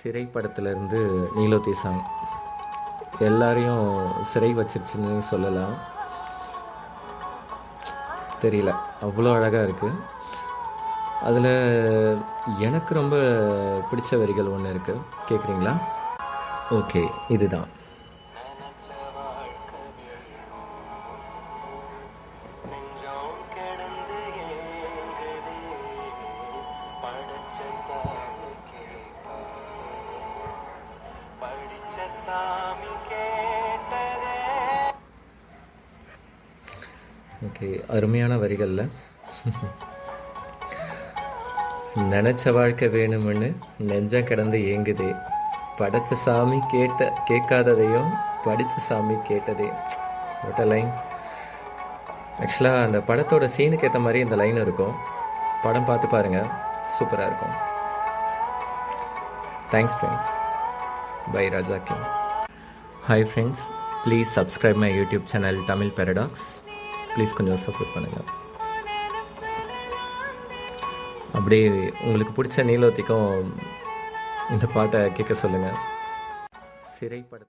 சிறை படத்துலேருந்து நீலோத்தி சாங் எல்லாரையும் சிறை வச்சிருச்சுன்னு சொல்லலாம். தெரியல, அவ்வளோ அழகாக இருக்குது. அதில் எனக்கு ரொம்ப பிடிச்ச வரிகள் ஒன்று இருக்குது, கேட்குறீங்களா? ஓகே, இதுதான். ஓகே, அருமையான வரிகளில் நினச்ச வாழ்க்கை வேணும்னு நெஞ்சம் கிடந்து ஏங்குதே, படைச்ச சாமி கேட்காததையும் படித்த சாமி கேட்டதே. What line! ஆக்சுவலாக அந்த படத்தோட சீனுக்கு ஏற்ற மாதிரி இந்த லைன் இருக்கும். படம் பார்த்து பாருங்கள், சூப்பராக இருக்கும். Thanks friends. Bye Raja king. Hi friends, please subscribe my YouTube channel Tamil paradox. Please கொஞ்சம் சப்போர்ட் பண்ணுங்கள். அப்படியே உங்களுக்கு பிடிச்ச நீலோத்திக்கும் இந்த பாட்டை கேட்க சொல்லுங்கள். சிறை பட